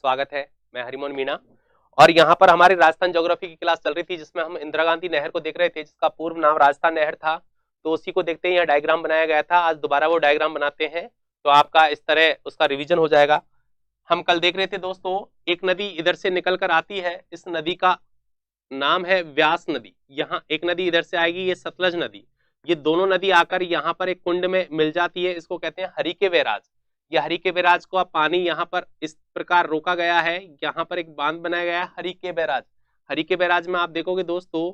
स्वागत है। मैं हरिमोहन मीणा और यहाँ पर हमारी राजस्थान ज्योग्राफी की क्लास चल रही थी जिसमें हम इंदिरा गांधी नहर को देख रहे थे जिसका पूर्व नाम राजस्थान नहर था। तो उसी को देखते ही यहाँ डायग्राम बनाया गया था। आज दोबारा वो डायग्राम बनाते हैं तो आपका इस तरह उसका रिविजन हो जाएगा। हम कल देख रहे थे दोस्तों, एक नदी इधर से निकल कर आती है। इस नदी का नाम है व्यास नदी। यहाँ एक नदी इधर से आएगी, ये सतलज नदी। ये दोनों नदी आकर यहाँ पर एक कुंड में मिल जाती है। इसको कहते हैं हरिके बैराज। यह हरिके बैराज को पानी यहाँ पर इस प्रकार रोका गया है। यहाँ पर एक बांध बनाया गया है हरिके बैराज। हरिके बैराज में आप देखोगे दोस्तों,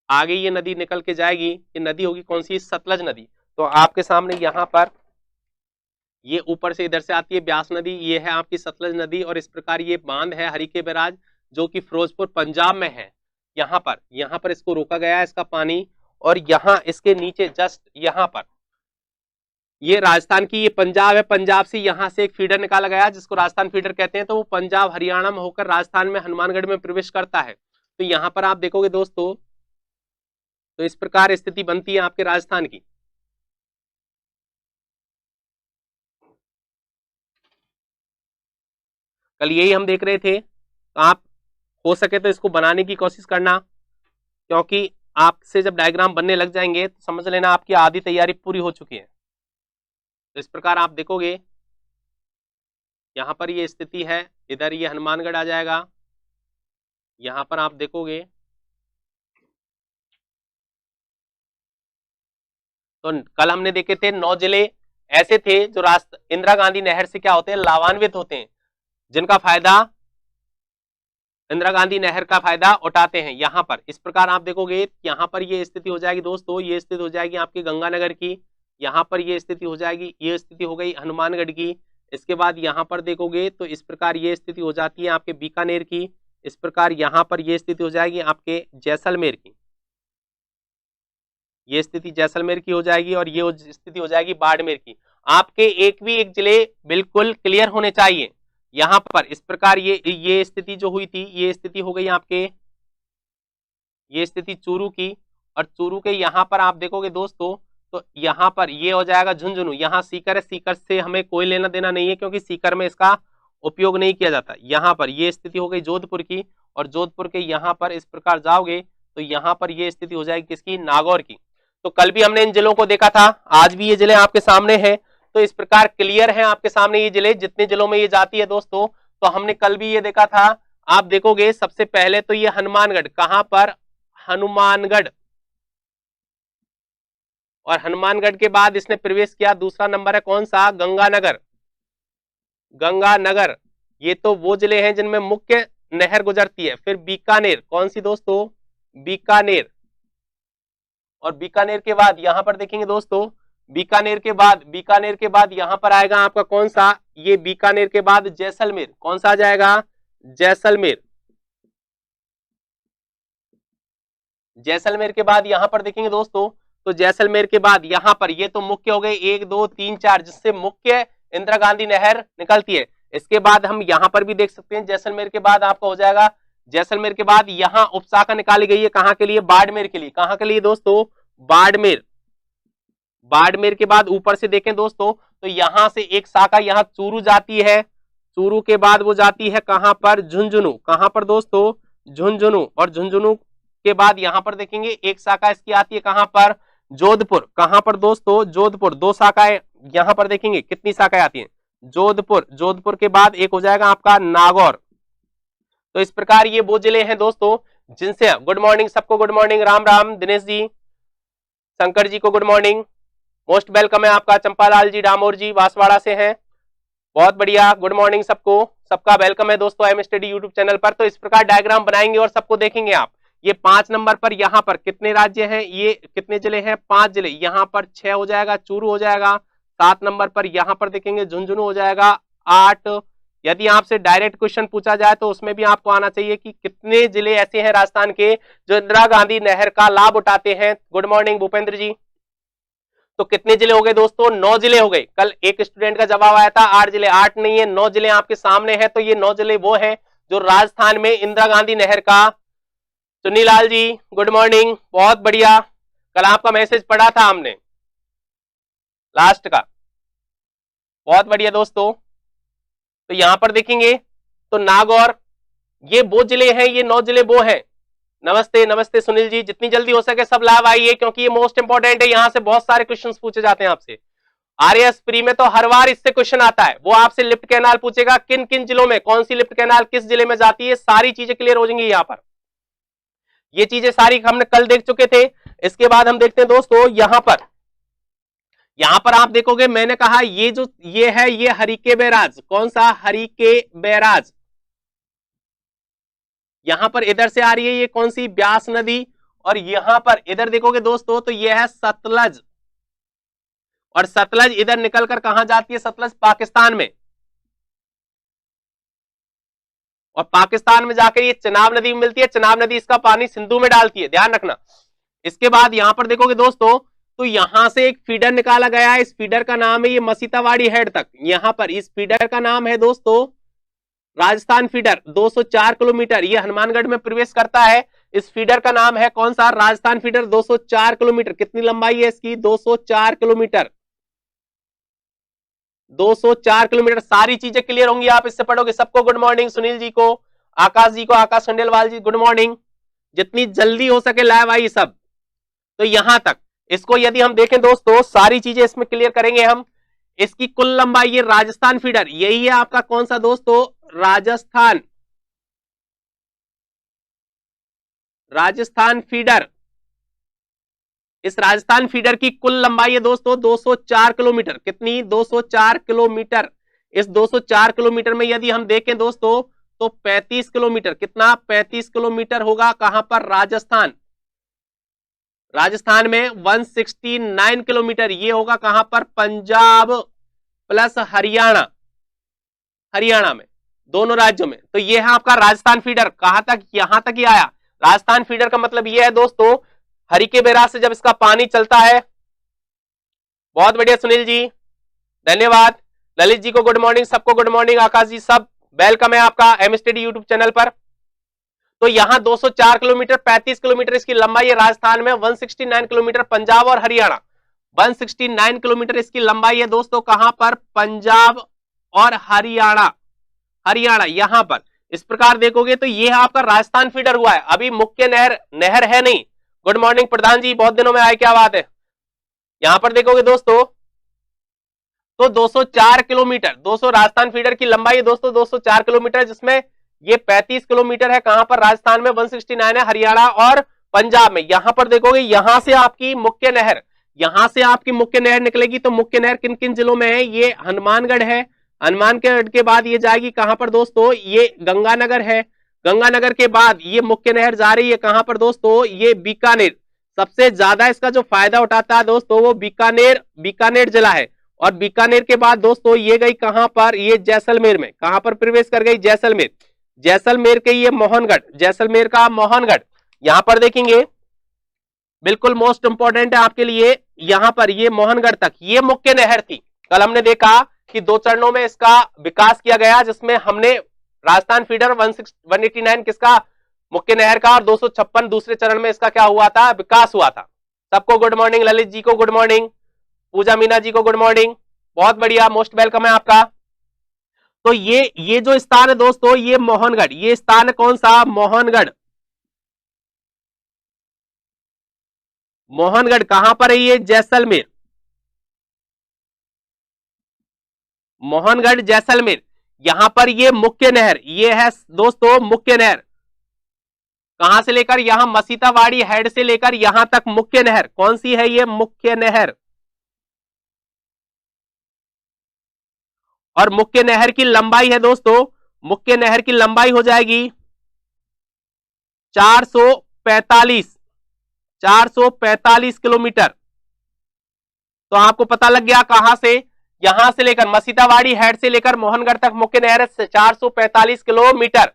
आगे ये नदी निकल के जाएगी। ये नदी होगी कौन सी? सतलज नदी। तो आपके सामने यहाँ पर ये ऊपर से इधर से आती है ब्यास नदी, ये है आपकी सतलज नदी। और इस प्रकार ये बांध है हरिके बैराज जो कि फिरोजपुर पंजाब में है। यहाँ पर इसको रोका गया है, इसका पानी। और यहाँ इसके नीचे जस्ट यहाँ पर ये राजस्थान की, ये पंजाब है। पंजाब से यहाँ से एक फीडर निकाला गया जिसको राजस्थान फीडर कहते हैं। तो वो पंजाब हरियाणा में होकर राजस्थान में हनुमानगढ़ में प्रवेश करता है। तो यहाँ पर आप देखोगे दोस्तों, तो इस प्रकार स्थिति बनती है आपके राजस्थान की। कल यही हम देख रहे थे। आप हो सके तो इसको बनाने की कोशिश करना, क्योंकि आपसे जब डायग्राम बनने लग जाएंगे तो समझ लेना आपकी आधी तैयारी पूरी हो चुकी है। तो इस प्रकार आप देखोगे, यहां पर ये स्थिति है। इधर ये हनुमानगढ़ आ जाएगा। यहां पर आप देखोगे तो कल हमने देखे थे 9 जिले ऐसे थे जो इंदिरा गांधी नहर से क्या होते हैं? लाभान्वित होते हैं, जिनका फायदा इंदिरा गांधी नहर का फायदा उठाते हैं। यहां पर इस प्रकार आप देखोगे, यहां पर ये स्थिति हो जाएगी दोस्तों। ये स्थिति हो जाएगी आपकी गंगानगर की। यहां पर ये स्थिति हो जाएगी, ये स्थिति हो गई हनुमानगढ़ की। इसके बाद यहां पर देखोगे तो इस प्रकार ये स्थिति हो जाती है आपके बीकानेर की। इस प्रकार यहां पर ये स्थिति हो जाएगी आपके जैसलमेर की। ये स्थिति जैसलमेर की हो जाएगी और ये स्थिति हो जाएगी बाड़मेर की। आपके एक भी एक जिले बिल्कुल क्लियर होने चाहिए। यहां पर इस प्रकार ये स्थिति जो हुई थी, ये स्थिति हो गई आपके, ये स्थिति चूरू की। और चूरू के यहां पर आप देखोगे दोस्तों, तो यहां पर ये हो जाएगा झुंझुनू। यहां सीकर है, सीकर से हमें कोई लेना देना नहीं है क्योंकि सीकर में इसका उपयोग नहीं किया जाता। यहां पर ये स्थिति हो गई जोधपुर की। और जोधपुर के यहां पर इस प्रकार जाओगे तो यहां पर ये स्थिति हो जाएगी किसकी? नागौर की। तो कल भी हमने इन जिलों को देखा था, आज भी ये जिले आपके सामने हैं। तो इस प्रकार क्लियर है आपके सामने ये जिले, जितने जिलों में ये जाती है दोस्तों। तो हमने कल भी ये देखा था। आप देखोगे सबसे पहले तो ये हनुमानगढ़, कहां पर? हनुमानगढ़। और हनुमानगढ़ के बाद इसने प्रवेश किया, दूसरा नंबर है कौन सा? गंगानगर। गंगानगर। ये तो वो जिले हैं जिनमें मुख्य नहर गुजरती है। फिर बीकानेर, कौन सी दोस्तों? बीकानेर। और बीकानेर के बाद यहां पर देखेंगे दोस्तों, बीकानेर के बाद यहां पर आएगा आपका कौन सा? ये बीकानेर के बाद जैसलमेर। कौन सा आ जाएगा? जैसलमेर। जैसलमेर के बाद यहां पर देखेंगे दोस्तों, तो जैसलमेर के बाद यहां पर ये तो मुख्य हो गए 1 2 3 4, जिससे मुख्य इंदिरा गांधी नहर निकलती है। इसके बाद हम यहां पर भी देख सकते हैं, जैसलमेर के बाद आपका हो जाएगा, जैसलमेर के बाद यहां उपशाखा निकाली गई है कहां के लिए? बाड़मेर के लिए। कहां के लिए दोस्तों? बाड़मेर। बाड़मेर के बाद ऊपर से देखें दोस्तों, तो यहां से एक शाखा यहां चूरू जाती है। चूरू के बाद वो जाती है कहां पर? झुंझुनू। कहां पर दोस्तों? झुंझुनू। और झुंझुनू के बाद यहां पर देखेंगे एक शाखा इसकी आती है कहां पर? जोधपुर। कहां पर दोस्तों? जोधपुर। 2 शाखाएं यहां पर देखेंगे, कितनी शाखाएं आती हैं? जोधपुर। जोधपुर के बाद एक हो जाएगा आपका नागौर। तो इस प्रकार ये वो जिले हैं दोस्तों जिनसे, गुड मॉर्निंग सबको, गुड मॉर्निंग, राम राम, दिनेश जी, शंकर जी को गुड मॉर्निंग, मोस्ट वेलकम है आपका। चंपालाल जी डामोर जी बांसवाड़ा से हैं, बहुत बढ़िया, गुड मॉर्निंग सबको, सबका वेलकम है दोस्तों एम स्टडी यूट्यूब चैनल पर। तो इस प्रकार डायग्राम बनाएंगे और सबको देखेंगे आप। ये 5 नंबर पर यहाँ पर कितने राज्य हैं? ये कितने जिले हैं? 5 जिले। यहाँ पर 6 हो जाएगा, चूरू हो जाएगा। 7 नंबर पर यहाँ पर देखेंगे झुंझुनू हो जाएगा। 8, यदि आपसे डायरेक्ट क्वेश्चन पूछा जाए तो उसमें भी आपको आना चाहिए कि कितने जिले ऐसे हैं राजस्थान के जो इंदिरा गांधी नहर का लाभ उठाते हैं। गुड मॉर्निंग भूपेंद्र जी। तो कितने जिले हो गए दोस्तों? 9 जिले हो गए। कल एक स्टूडेंट का जवाब आया था 8 जिले। 8 नहीं है, 9 जिले आपके सामने हैं। तो ये 9 जिले वो हैं जो राजस्थान में इंदिरा गांधी नहर का। चुन्नीलाल जी गुड मॉर्निंग, बहुत बढ़िया, कल आपका मैसेज पढ़ा था हमने लास्ट का, बहुत बढ़िया दोस्तों। तो यहां पर देखेंगे तो नागौर, ये वो जिले हैं, ये 9 जिले वो हैं। नमस्ते नमस्ते सुनील जी, जितनी जल्दी हो सके सब लाइव आइए क्योंकि ये मोस्ट इंपॉर्टेंट है, यहां से बहुत सारे क्वेश्चंस पूछे जाते हैं आपसे। आरएएस प्री में तो हर बार इससे क्वेश्चन आता है, वो आपसे लिफ्ट कैनाल पूछेगा, किन किन जिलों में कौन सी लिफ्ट कैनाल किस जिले में जाती है, सारी चीजें क्लियर हो जाएंगी यहां पर। ये चीजें सारी हमने कल देख चुके थे। इसके बाद हम देखते हैं दोस्तों यहां पर आप देखोगे, मैंने कहा ये है ये हरिके बैराज, कौन सा हरिके बैराज, यहां पर इधर से आ रही है, ये कौन सी ब्यास नदी, और यहां पर इधर देखोगे दोस्तों तो ये है सतलज, और सतलज इधर निकलकर कहां जाती है, सतलज पाकिस्तान में, और पाकिस्तान में जाकर ये चिनाब नदी में मिलती है, चिनाब नदी इसका पानी सिंधु में डालती है, ध्यान रखना। इसके बाद यहां पर देखोगे दोस्तों तो यहां से एक फीडर निकाला गया है, इस फीडर का नाम है ये मसीतावाड़ी हेड तक, यहां पर इस फीडर का नाम है दोस्तों राजस्थान फीडर, 204 किलोमीटर ये हनुमानगढ़ में प्रवेश करता है। इस फीडर का नाम है कौन सा, राजस्थान फीडर, 204 किलोमीटर, कितनी लंबाई है इसकी, 204 किलोमीटर, 204 किलोमीटर। सारी चीजें क्लियर होंगी, आप इससे पढ़ोगे। सबको गुड मॉर्निंग, सुनील जी को, आकाश जी को, आकाश खंडेलवाल जी गुड मॉर्निंग, जितनी जल्दी हो सके लाइव आई सब। तो यहां तक इसको यदि हम देखें दोस्तों, सारी चीजें इसमें क्लियर करेंगे हम। इसकी कुल लंबाई, ये राजस्थान फीडर, यही है आपका कौन सा दोस्तों, राजस्थान फीडर। इस राजस्थान फीडर की कुल लंबाई है दोस्तों 204 किलोमीटर, कितनी, 204 किलोमीटर। इस 204 किलोमीटर में यदि हम देखें दोस्तों तो 35 किलोमीटर, कितना, 35 किलोमीटर होगा कहां पर, राजस्थान में 169 किलोमीटर ये होगा कहां पर, पंजाब प्लस हरियाणा में, दोनों राज्यों में। तो ये है आपका राजस्थान फीडर, कहां तक, यहां तक ही आया। राजस्थान फीडर का मतलब ये है दोस्तों, हरिके बैराज से जब इसका पानी चलता है। बहुत बढ़िया सुनील जी, धन्यवाद। ललित जी को गुड मॉर्निंग, सबको गुड मॉर्निंग, आकाश जी सब वेलकम है आपका एमएसटीडी यूट्यूब चैनल पर। तो यहां 204 किलोमीटर, 35 किलोमीटर इसकी लंबाई है राजस्थान में, 169 किलोमीटर पंजाब और हरियाणा, 169 किलोमीटर इसकी लंबाई है दोस्तों कहां पर, पंजाब और हरियाणा यहां पर। इस प्रकार देखोगे तो ये आपका राजस्थान फीडर हुआ है, अभी मुख्य नहर है नहीं। गुड मॉर्निंग प्रधान जी, बहुत दिनों में आए, क्या बात है। यहां पर देखोगे दोस्तों तो 204 किलोमीटर, 200 राजस्थान फीडर की लंबाई है दोस्तों 204 किलोमीटर, जिसमें ये 35 किलोमीटर है कहां पर, राजस्थान में, 169 है हरियाणा और पंजाब में। यहां पर देखोगे यहां से आपकी मुख्य नहर निकलेगी। तो मुख्य नहर किन किन जिलों में है, ये हनुमानगढ़ है, हनुमानगढ़ के बाद ये जाएगी कहां पर दोस्तों, ये गंगानगर है, गंगानगर के बाद ये मुख्य नहर जा रही है कहां पर दोस्तों, ये बीकानेर। सबसे ज्यादा इसका जो फायदा उठाता है दोस्तों वो बीकानेर जिला है, और बीकानेर के बाद दोस्तों ये गई कहां पर, ये जैसलमेर में, कहां पर प्रवेश कर गई, जैसलमेर के ये मोहनगढ़, जैसलमेर का मोहनगढ़। यहां पर देखेंगे बिल्कुल मोस्ट इंपॉर्टेंट है आपके लिए, यहां पर ये मोहनगढ़ तक ये मुख्य नहर थी। कल हमने देखा कि 2 चरणों में इसका विकास किया गया, जिसमें हमने राजस्थान फीडर 189 किसका, मुख्य नहर का, और 256 दूसरे चरण में इसका क्या हुआ था, विकास हुआ था। सबको गुड मॉर्निंग, ललित जी को गुड मॉर्निंग, पूजा मीना जी को गुड मॉर्निंग, बहुत बढ़िया, मोस्ट वेलकम है आपका। तो ये जो स्थान है दोस्तों, ये मोहनगढ़, ये स्थान है कौन सा, मोहनगढ़ कहां पर है, ये जैसलमेर, मोहनगढ़ जैसलमेर। यहां पर ये मुख्य नहर, ये है दोस्तों मुख्य नहर, कहां से लेकर, यहां मसीतावाड़ी हेड से लेकर यहां तक मुख्य नहर कौन सी है, ये मुख्य नहर। और मुख्य नहर की लंबाई है दोस्तों, मुख्य नहर की लंबाई हो जाएगी 445 किलोमीटर। तो आपको पता लग गया कहां से, यहां से लेकर मसीतावाड़ी हेड से लेकर मोहनगढ़ तक मुख्य नहर 445 किलोमीटर।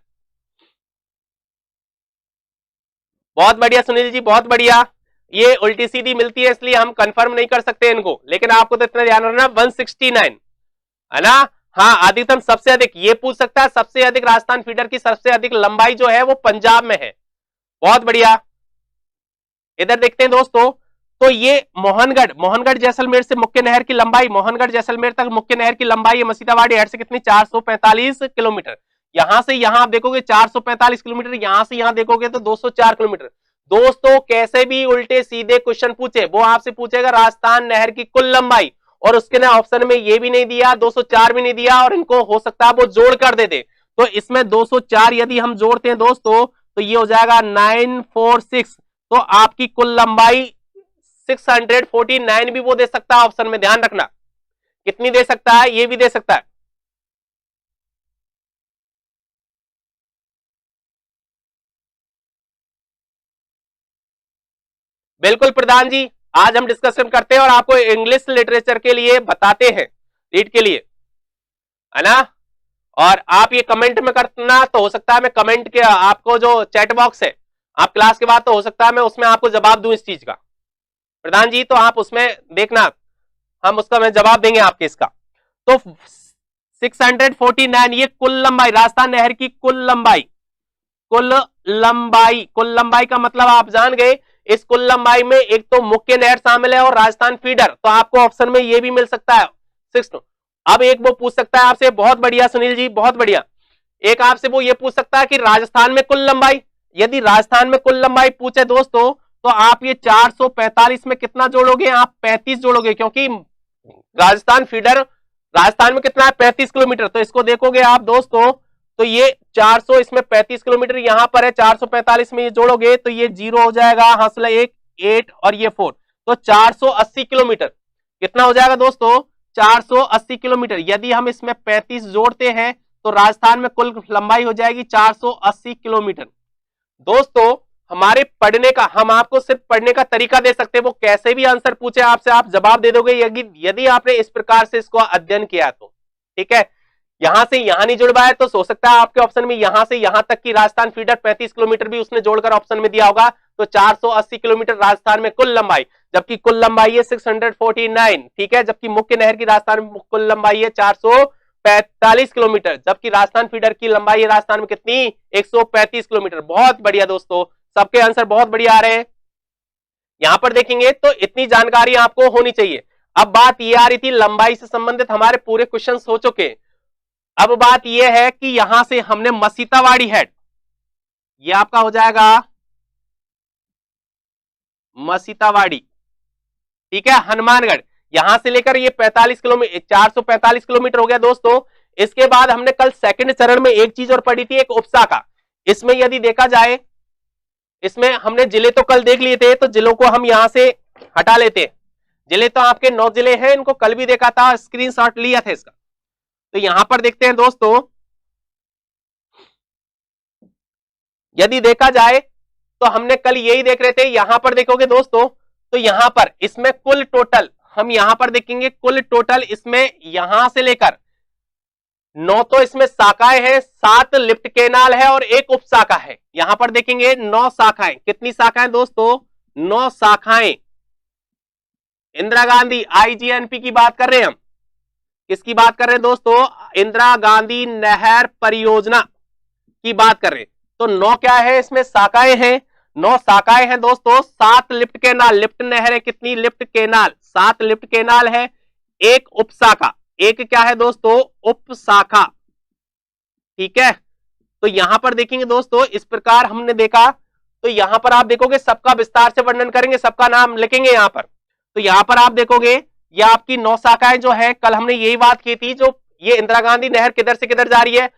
बहुत बढ़िया सुनील जी, बहुत बढ़िया। ये उल्टी सीधी मिलती है इसलिए हम कंफर्म नहीं कर सकते इनको, लेकिन आपको तो इतना ध्यान रखना 169 है ना। हाँ, अधिकतम सबसे अधिक ये पूछ सकता है, सबसे अधिक राजस्थान फीडर की सबसे अधिक लंबाई जो है वो पंजाब में है। बहुत बढ़िया। इधर देखते हैं दोस्तों, तो ये मोहनगढ़ जैसलमेर से मुख्य नहर की लंबाई, मोहनगढ़ जैसलमेर तक मुख्य नहर की लंबाई मसीतावाड़ी हेड से कितनी, 445 किलोमीटर। यहां से यहां आप देखोगे 445 किलोमीटर, यहां से यहां देखोगे तो 204 किलोमीटर। दोस्तों कैसे भी उल्टे सीधे क्वेश्चन पूछे, वो आपसे पूछेगा राजस्थान नहर की कुल लंबाई, और उसके ना ऑप्शन में ये भी नहीं दिया, 204 भी नहीं दिया, और इनको हो सकता है वो जोड़ कर देते। तो इसमें 204 यदि हम जोड़ते हैं दोस्तों तो ये हो जाएगा 946। तो आपकी कुल लंबाई 649 भी वो दे सकता है ऑप्शन में, ध्यान रखना। कितनी दे सकता है, ये भी दे सकता है। बिल्कुल प्रधान जी, आज हम डिस्कशन करते हैं और आपको इंग्लिश लिटरेचर के लिए बताते हैं, रीड के लिए, है ना। और आप ये कमेंट में करना, तो हो सकता है मैं कमेंट के आपको जो चैट बॉक्स है आप क्लास के बाद, तो हो सकता है मैं उसमें आपको जवाब दूं इस चीज का प्रधान जी, तो आप उसमें देखना, हम उसका मैं जवाब देंगे आपके इसका। तो 649 ये कुल लंबाई, राजस्थान नहर की कुल लंबाई, कुल लंबाई, कुल लंबाई का मतलब आप जान गए। इस कुल लंबाई में एक तो मुख्य नहर शामिल है और राजस्थान फीडर, तो आपको ऑप्शन में ये भी मिल सकता है 6। अब एक वो पूछ सकता है आपसे, बहुत बढ़िया सुनील जी, बहुत बढ़िया, एक आपसे वो ये पूछ सकता है कि राजस्थान में कुल लंबाई, यदि राजस्थान में कुल लंबाई पूछे दोस्तों तो आप ये 445 में कितना जोड़ोगे, आप 35 जोड़ोगे, क्योंकि राजस्थान फीडर राजस्थान में कितना है 35 किलोमीटर। तो इसको देखोगे आप दोस्तों तो ये 400, इसमें 35 किलोमीटर यहां पर है, 445 में ये जोड़ोगे तो ये 0 हो जाएगा, हासिल 1 8 और ये 4, तो 480 किलोमीटर कितना हो जाएगा दोस्तों, 480 किलोमीटर। यदि हम इसमें 35 जोड़ते हैं तो राजस्थान में कुल लंबाई हो जाएगी 480 किलोमीटर। दोस्तों हमारे पढ़ने का, हम आपको सिर्फ पढ़ने का तरीका दे सकते हैं, वो कैसे भी आंसर पूछे आपसे आप जवाब दे दोगे यदि आपने इस प्रकार से इसको अध्ययन किया तो, ठीक है। यहां से यहां नहीं जुड़ पाया तो हो सकता है आपके ऑप्शन में यहां से यहां तक की राजस्थान फीडर 35 किलोमीटर भी उसने जोड़कर ऑप्शन में दिया होगा, तो 480 किलोमीटर राजस्थान में कुल लंबाई, जबकि कुल लंबाई है 649, ठीक है, जबकि मुख्य नहर की राजस्थान में कुल लंबाई है 445 किलोमीटर, जबकि राजस्थान फीडर की लंबाई है राजस्थान में कितनी, 135 किलोमीटर। बहुत बढ़िया दोस्तों, सबके आंसर बहुत बढ़िया आ रहे हैं। यहां पर देखेंगे तो इतनी जानकारी आपको होनी चाहिए। अब बात ये आ रही थी लंबाई से संबंधित हमारे पूरे क्वेश्चंस हो चुके। अब बात यह है कि यहां से हमने मसीतावाड़ी हेड, ये आपका हो जाएगा मसीतावाड़ी, ठीक है, हनुमानगढ़, यहां से लेकर ये 45 किलोमीटर 445 किलोमीटर हो गया दोस्तों। इसके बाद हमने कल सेकंड चरण में एक चीज और पढ़ी थी, एक उपशाखा। इसमें यदि देखा जाए, इसमें हमने जिले तो कल देख लिए थे, तो जिलों को हम यहां से हटा लेते हैं। जिले तो आपके 9 जिले हैं, इनको कल भी देखा था, स्क्रीनशॉट लिया था इसका। तो यहां पर देखते हैं दोस्तों, यदि देखा जाए तो हमने कल यही देख रहे थे, यहां पर देखोगे दोस्तों तो यहां पर इसमें कुल टोटल, हम यहां पर देखेंगे कुल टोटल इसमें यहां से लेकर 9 तो इसमें शाखाएं हैं, 7 लिफ्ट केनाल है और एक उप शाखा है। यहां पर देखेंगे 9 शाखाएं, कितनी शाखाएं दोस्तों, 9 शाखाएं। इंदिरा गांधी आईजीएनपी की बात कर रहे हैं हम, किसकी बात कर रहे हैं दोस्तों, इंदिरा गांधी नहर परियोजना की बात कर रहे हैं। तो 9 क्या है, इसमें शाखाएं हैं, 9 शाखाएं हैं दोस्तों, 7 लिफ्ट केनाल, लिफ्ट नहर है कितनी, लिफ्ट केनाल 7 लिफ्ट केनाल है, एक उप शाखा, एक क्या है दोस्तों, उप शाखा, ठीक है। तो यहां पर देखेंगे दोस्तों, इस प्रकार हमने देखा, तो यहां पर आप देखोगे सबका विस्तार से वर्णन करेंगे, सबका नाम लिखेंगे यहां पर। तो यहां पर आप देखोगे ये आपकी 9 शाखाएं जो है, कल हमने यही बात की थी, जो ये इंदिरा गांधी नहर किधर से किधर जा रही है,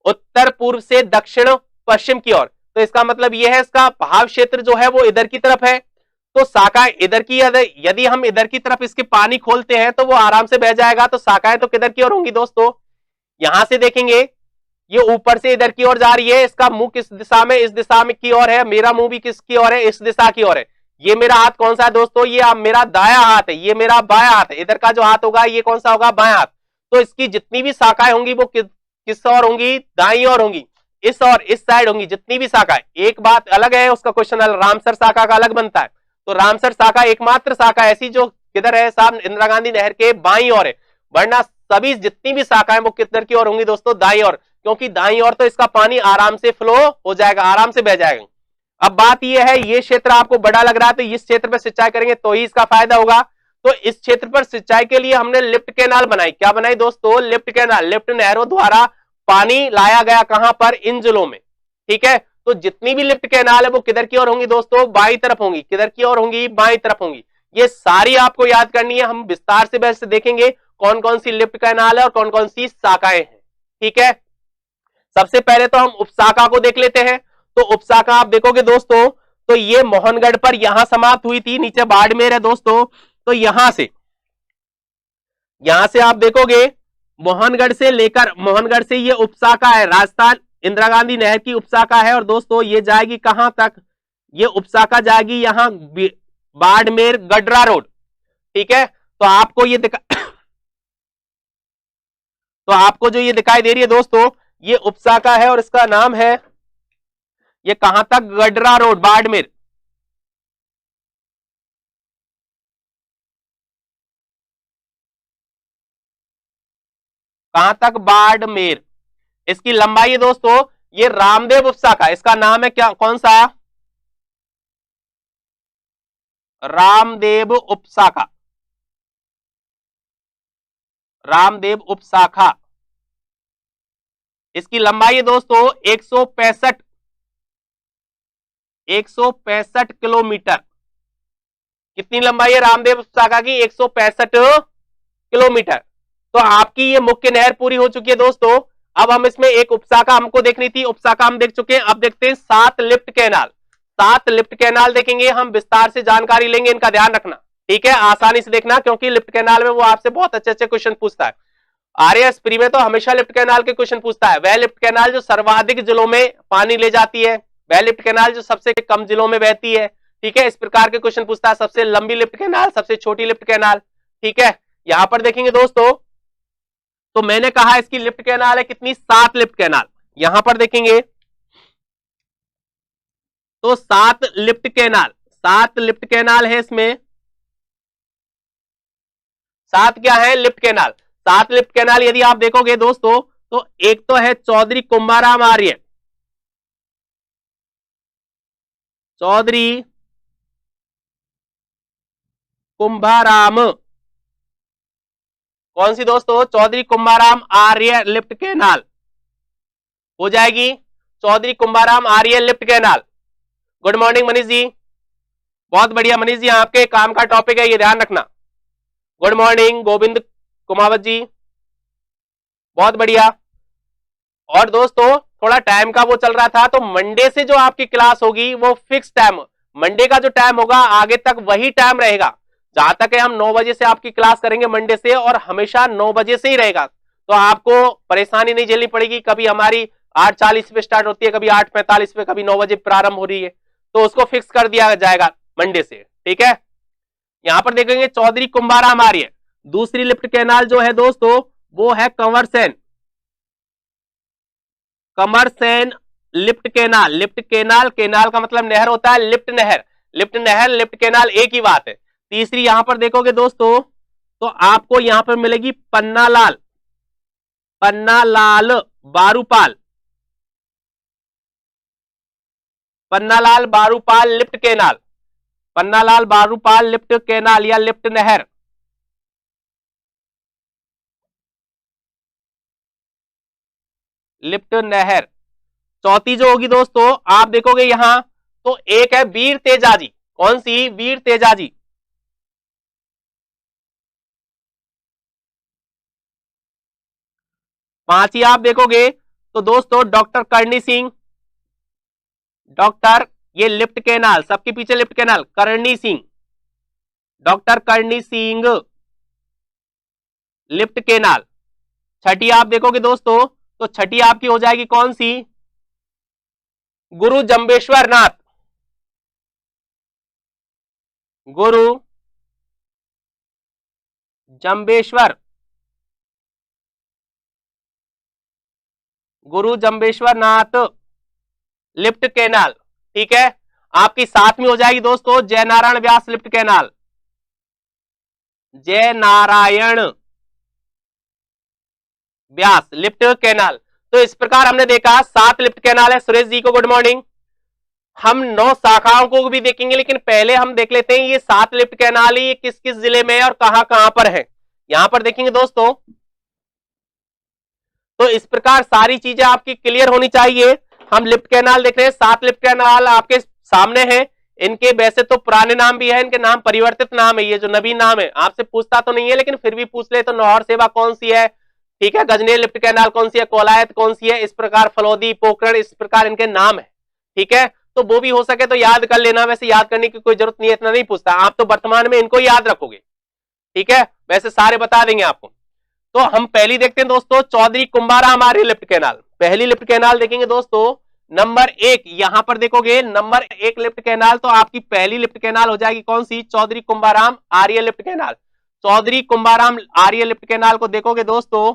उत्तर पूर्व से दक्षिण पश्चिम की ओर। तो इसका मतलब यह है इसका बहाव क्षेत्र जो है वो इधर की तरफ है, तो शाखाएं इधर की, यदि हम इधर की तरफ इसके पानी खोलते हैं तो वो आराम से बह जाएगा, तो शाखाएं तो किधर की ओर होंगी दोस्तों, यहां से देखेंगे ये ऊपर से इधर की ओर जा रही है, इसका मुंह किस दिशा में, इस दिशा में की ओर है, मेरा मुंह भी किसकी ओर है, इस दिशा की ओर है। ये मेरा हाथ कौन सा है दोस्तों, ये मेरा दाया हाथ है, ये मेरा बाया हाथ है, इधर का जो हाथ होगा ये कौन सा होगा, बाया हाथ। तो इसकी जितनी भी शाखाएं होंगी वो किस ओर होंगी, दाई ओर होंगी, इस और इस साइड होंगी जितनी भी शाखाएं। एक बात अलग है, उसका क्वेश्चन रामसर शाखा का अलग बनता है, तो रामसर शाखा एकमात्र शाखा ऐसी जो किधर है साहब, इंदिरा गांधी नहर के बाई ओर है, वरना सभी जितनी भी शाखाएं वो किधर की ओर होंगी दोस्तों, दाई ओर, क्योंकि दाई ओर तो इसका पानी आराम से फ्लो हो जाएगा, आराम से बह जाएगा। अब बात यह है, ये क्षेत्र आपको बड़ा लग रहा है, तो इस क्षेत्र पर सिंचाई करेंगे तो ही इसका फायदा होगा। तो इस क्षेत्र पर सिंचाई के लिए हमने लिफ्ट कैनाल बनाई, क्या बनाई दोस्तों, लिफ्ट कैनाल, लिफ्ट नहरों द्वारा पानी लाया गया कहां पर, इन जिलों में। ठीक है, तो जितनी भी लिफ्ट कैनाल है वो किधर की ओर होंगी दोस्तों, बाईं तरफ होंगी। किधर की ओर होंगी, बाईं तरफ होंगी। ये सारी आपको याद करनी है, हम विस्तार से वैसे देखेंगे कौन कौन सी लिफ्ट कैनाल है और कौन कौन सी शाखाएं हैं। ठीक है, सबसे पहले तो हम उपशाखा को देख लेते हैं। तो उपशाखा आप देखोगे दोस्तों, तो ये मोहनगढ़ पर यहां समाप्त हुई थी, नीचे बाड़मेर है दोस्तों। तो यहां से आप देखोगे मोहनगढ़ से ये उपशाखा है, राजस्थान इंदिरा गांधी नहर की उपशाखा है। और दोस्तों ये जाएगी कहां तक, ये उपशाखा जाएगी यहां बाड़मेर गडरा रोड। ठीक है, तो आपको जो ये दिखाई दे रही है दोस्तों, ये उपशाखा है और इसका नाम है, ये कहां तक, गडरा रोड, बाड़मेर। कहां तक, बाड़मेर। इसकी लंबाई है दोस्तों, ये रामदेव उपशाखा, इसका नाम है क्या, कौन सा, रामदेव उपशाखा, रामदेव उपशाखा। इसकी लंबाई है दोस्तों 165 किलोमीटर। कितनी लंबाई है रामदेव उपशाखा की, 165 किलोमीटर। तो आपकी ये मुख्य नहर पूरी हो चुकी है दोस्तों। अब हम इसमें एक उपशाखा हमको देखनी थी, उपशाखा हम देख चुके हैं। अब देखते हैं 7 लिफ्ट कैनाल। 7 लिफ्ट कैनाल देखेंगे हम, विस्तार से जानकारी लेंगे, इनका ध्यान रखना। ठीक है, आसानी से देखना, क्योंकि लिफ्ट कैनाल में वो आपसे बहुत अच्छे अच्छे क्वेश्चन पूछता है। आरएएस प्री में तो हमेशा लिफ्ट कैनाल के क्वेश्चन पूछता है। वह लिफ्ट कैनाल जो सर्वाधिक जिलों में पानी ले जाती है, वह लिफ्ट कैनाल जो सबसे कम जिलों में बहती है। ठीक है, इस प्रकार के क्वेश्चन पूछता है। सबसे लंबी लिफ्ट कैनाल, सबसे छोटी लिफ्ट कैनाल। ठीक है, यहां पर देखेंगे दोस्तों, तो मैंने कहा इसकी लिफ्ट कैनाल है कितनी, 7 लिफ्ट कैनाल। यहां पर देखेंगे तो 7 लिफ्ट कैनाल, 7 लिफ्ट कैनाल है इसमें। 7 क्या है, लिफ्ट कैनाल। 7 लिफ्ट कैनाल यदि आप देखोगे दोस्तों, तो एक तो है चौधरी कुंभाराम आर्य, चौधरी कुंभाराम, कौन सी दोस्तों, चौधरी कुंभाराम आर्य लिफ्ट कैनाल हो जाएगी, Chaudhary Kumbharam Arya lift canal. Good morning Manish ji, बहुत बढ़िया मनीष जी, आपके काम का टॉपिक है, ये ध्यान रखना। गुड मॉर्निंग गोविंद कुमावत जी, बहुत बढ़िया। और दोस्तों थोड़ा टाइम का वो चल रहा था, तो मंडे से जो आपकी क्लास होगी वो फिक्स टाइम, मंडे का जो टाइम होगा आगे तक वही टाइम रहेगा। जहां तक है हम 9 बजे से आपकी क्लास करेंगे मंडे से, और हमेशा 9 बजे से ही रहेगा। तो आपको परेशानी नहीं झेलनी पड़ेगी। कभी हमारी 8:40 पे स्टार्ट होती है, कभी 8:45 पे, कभी 9 बजे प्रारंभ हो रही है, तो उसको फिक्स कर दिया जाएगा मंडे से। ठीक है, यहां पर देखेंगे चौधरी कुंभाराम आर्य। दूसरी लिफ्ट कैनाल जो है दोस्तों, वो है Kanwarsen, Kamarsen lift canal. Lift canal, canal का मतलब नहर होता है, लिफ्ट नहर, लिफ्ट नहर, लिफ्ट कैनाल एक ही बात है। तीसरी यहां पर देखोगे दोस्तों, तो आपको यहां पर मिलेगी Pannalal, Pannalal Barupal, Pannalal Barupal lift canal, Pannalal Barupal lift canal या लिफ्ट नहर। लिफ्ट नहर। चौथी जो होगी दोस्तों, आप देखोगे यहां, तो एक है वीर तेजाजी। कौन सी, वीर तेजाजी। पांचवी आप देखोगे तो दोस्तों डॉक्टर करणी सिंह, डॉक्टर, ये लिफ्ट कैनाल, सबके पीछे lift canal, Karni Singh, doctor Karni Singh lift canal. छठी आप देखोगे दोस्तों, तो छठी आपकी हो जाएगी कौन सी, गुरु जंबेश्वर नाथ, गुरु जंबेश्वर, गुरु जंबेश्वर नाथ लिफ्ट कैनाल। ठीक है, आपकी 7वीं हो जाएगी दोस्तों जय नारायण व्यास लिफ्ट कैनाल, जय नारायण व्यास लिफ्ट कैनाल। तो इस प्रकार हमने देखा 7 लिफ्ट कैनाल है। सुरेश जी को गुड मॉर्निंग। हम 9 शाखाओं को भी देखेंगे, लेकिन पहले हम देख लेते हैं ये 7 लिफ्ट कैनाल ये किस किस जिले में और कहां कहां पर है। यहां पर देखेंगे दोस्तों, तो इस प्रकार सारी चीजें आपकी क्लियर होनी चाहिए। हम लिफ्ट कैनाल देख रहे हैं, 7 लिफ्ट कैनाल आपके सामने हैं। इनके वैसे तो पुराने नाम भी है, इनके नाम परिवर्तित नाम है, ये जो नवीन नाम है आपसे पूछता तो नहीं है लेकिन फिर भी पूछ ले तो नौहर सेवा कौन सी है, ठीक है, गजनेर लिफ्ट कैनाल कौन सी है, कोलायत कौन सी है, इस प्रकार फलोदी, पोखरण, इस प्रकार इनके नाम है, ठीक है। तो वो भी हो सके तो याद कर लेना, वैसे याद करने की कोई जरूरत नहीं है, इतना नहीं पूछता, आप तो वर्तमान में इनको याद रखोगे, ठीक है, वैसे सारे बता देंगे आपको। तो हम पहली देखते हैं दोस्तों, चौधरी कुंभाराम आर्य लिफ्ट कैनाल। पहली लिफ्ट कैनाल देखेंगे दोस्तों, नंबर 1, यहां पर देखोगे नंबर 1 लिफ्ट कैनाल, तो आपकी पहली लिफ्ट कैनाल हो जाएगी कौन सी, Chaudhary Kumbharam Arya lift canal. Chaudhary Kumbharam Arya lift canal को देखोगे दोस्तों,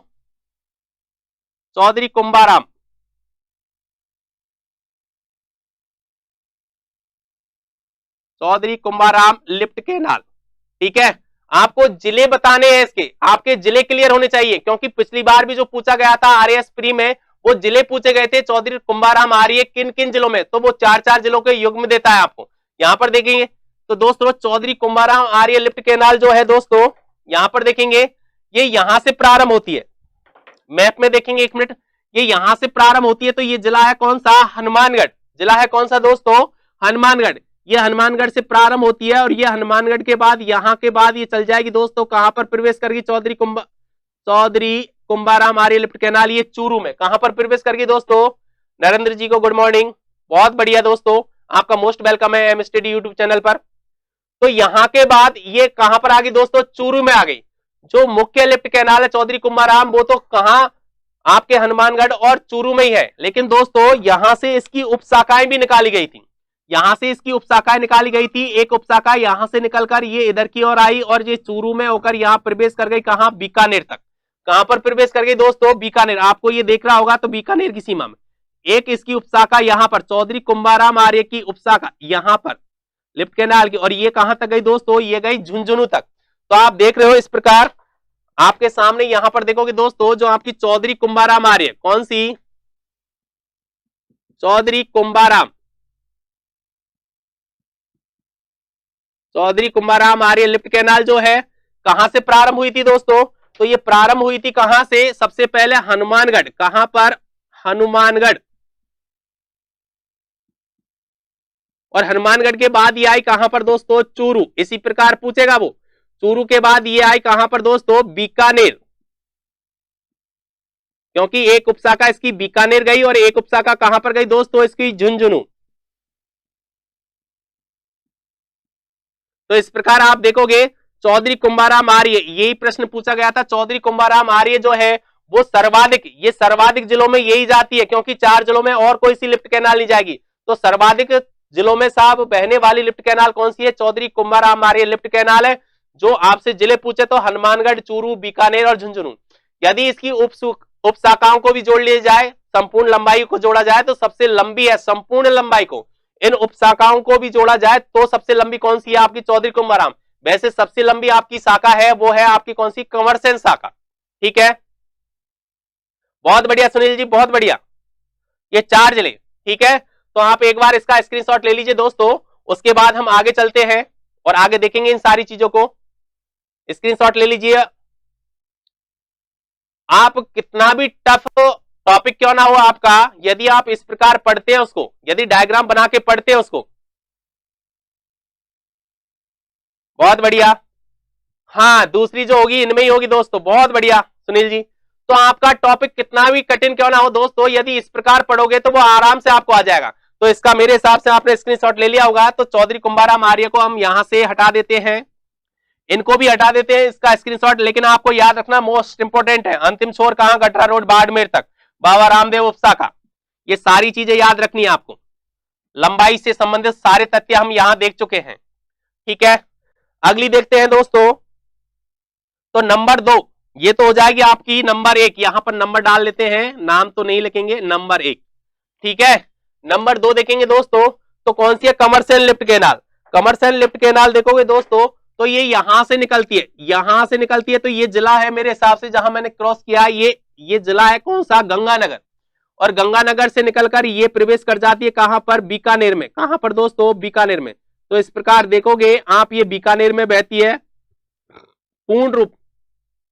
चौधरी कुंभाराम, चौधरी कुंभाराम लिफ्ट कैनाल, ठीक है। आपको जिले बताने हैं इसके, आपके जिले क्लियर होने चाहिए, क्योंकि पिछली बार भी जो पूछा गया था आरएएस प्री में वो जिले पूछे गए थे, चौधरी कुंभाराम आर्य किन किन जिलों में, तो वो 4-4 जिलों के युग्म देता है आपको। यहां पर देखेंगे तो दोस्तों चौधरी कुंभाराम आर्य लिफ्ट कैनाल जो है दोस्तों, यहां पर देखेंगे ये यहां से प्रारंभ होती है, मैप में देखेंगे 1 मिनट, ये यहां से प्रारंभ होती है, तो ये जिला है कौन सा, हनुमानगढ़। जिला है कौन सा दोस्तों, हनुमानगढ़। ये हनुमानगढ़ से प्रारंभ होती है और ये हनुमानगढ़ के बाद यहां के बाद ये चल जाएगी दोस्तों कहां पर प्रवेश करेगी, चौधरी कुंभाराम आर्य लिफ्ट कैनाल, ये चूरू में कहां पर प्रवेश करेगी दोस्तों। नरेंद्र जी को गुड मॉर्निंग, बहुत बढ़िया दोस्तों, आपका मोस्ट वेलकम है एम स्टडी यूट्यूब चैनल पर। तो यहां के बाद ये कहां पर आ गई दोस्तों, चूरू में आ गई। जो मुख्य लिफ्ट कैनाल है चौधरी कुंभाराम, वो तो कहां, आपके हनुमानगढ़ और चूरू में ही है, लेकिन दोस्तों यहां से इसकी उपशाखाएं भी निकाली गई थी, यहां से इसकी उपशाखाएं निकाली गई थी। एक उपशाखा यहां से निकलकर ये इधर की ओर आई और ये चूरू में होकर यहां प्रवेश कर गई, कहां, बीकानेर तक। कहां पर प्रवेश कर गई दोस्तों, बीकानेर, आपको ये देख रहा होगा तो बीकानेर की सीमा में। एक इसकी उपशाखा यहां पर, चौधरी कुंभाराम आर्य की उपशाखा यहां पर लिफ्ट कैनाल की, और ये कहां तक गई दोस्तों, ये गई झुंझुनू तक। तो आप देख रहे हो इस प्रकार आपके सामने यहां पर देखोगे दोस्तों, जो आपकी चौधरी कुंभाराम आर्य, कौन सी, चौधरी कुंभाराम, चौधरी कुंभाराम आर्य लिफ्ट कैनाल जो है कहां से प्रारंभ हुई थी दोस्तों, तो ये प्रारंभ हुई थी कहां से, सबसे पहले हनुमानगढ़, कहां पर, हनुमानगढ़, और हनुमानगढ़ के बाद ये आई कहां पर दोस्तों, चूरू। इसी प्रकार पूछेगा वो, चूरू के बाद ये आई कहां पर दोस्तों, बीकानेर, क्योंकि एक उपशाखा इसकी बीकानेर गई और एक उपशाखा कहां पर गई दोस्तों, इसकी झुंझुनू। तो इस प्रकार आप देखोगे चौधरी कुंभाराम आर्य, यही प्रश्न पूछा गया था, चौधरी कुंभाराम आर्य जो है वो सर्वाधिक, ये सर्वाधिक जिलों में यही जाती है, क्योंकि 4 जिलों में और कोई सी लिफ्ट कैनाल नहीं जाएगी। तो सर्वाधिक जिलों में साहब बहने वाली लिफ्ट कैनाल कौन सी है, चौधरी कुंभाराम आर्य लिफ्ट कैनाल है। जो आपसे जिले पूछे तो हनुमानगढ़, चूरू, बीकानेर और झुंझुनू। यदि इसकी उपशाखाओं को भी जोड़ लिया जाए, संपूर्ण लंबाई को जोड़ा जाए तो सबसे लंबी है, संपूर्ण लंबाई को इन उपशाखाओं को भी जोड़ा जाए तो सबसे लंबी कौन सी है, आपकी चौधरी कुंभाराम। वैसे सबसे लंबी आपकी शाखा है वो है आपकी कौन सी, कंवरसेन शाखा, ठीक है, बहुत बढ़िया सुनील जी, बहुत बढ़िया। ये 4 जिले, ठीक है, तो आप एक बार इसका स्क्रीनशॉट ले लीजिए दोस्तों, उसके बाद हम आगे चलते हैं और आगे देखेंगे इन सारी चीजों को। स्क्रीनशॉट ले लीजिए, आप कितना भी टफ टॉपिक क्यों ना हो आपका, यदि आप इस प्रकार पढ़ते हैं उसको, यदि डायग्राम बना के पढ़ते हैं उसको, बहुत बढ़िया। हाँ, दूसरी जो होगी इनमें ही होगी दोस्तों, बहुत बढ़िया सुनील जी। तो आपका टॉपिक कितना भी कठिन क्यों ना हो दोस्तों, यदि इस प्रकार पढ़ोगे तो वो आराम से आपको आ जाएगा। तो इसका मेरे हिसाब से आपने स्क्रीनशॉट ले लिया होगा। तो चौधरी कुंभाराम आर्य को हम यहां से हटा देते हैं, इनको भी हटा देते हैं इसका स्क्रीनशॉट, लेकिन आपको याद रखना मोस्ट इंपोर्टेंट है, अंतिम छोर कहां, गठरा रोड बाड़मेर तक, बाबा रामदेव उपशाखा, ये सारी चीजें याद रखनी है आपको। लंबाई से संबंधित सारे तथ्य हम यहां देख चुके हैं, ठीक है। अगली देखते हैं दोस्तों, तो नंबर 2, ये तो हो जाएगी आपकी नंबर 1, यहां पर नंबर डाल लेते हैं, नाम तो नहीं लिखेंगे, नंबर 1, ठीक है। नंबर 2 देखेंगे दोस्तों, तो कौन सी है, commercial lift canal. Commercial lift canal देखोगे दोस्तों तो ये यहां से निकलती है, यहां से निकलती है, तो ये जिला है मेरे हिसाब से जहां मैंने क्रॉस किया, ये जिला है कौन सा, गंगानगर, और गंगानगर से निकलकर ये प्रवेश कर जाती है कहां पर, बीकानेर में। कहां पर दोस्तों, बीकानेर में। तो इस प्रकार देखोगे आप, ये बीकानेर में बहती है, पूर्ण रूप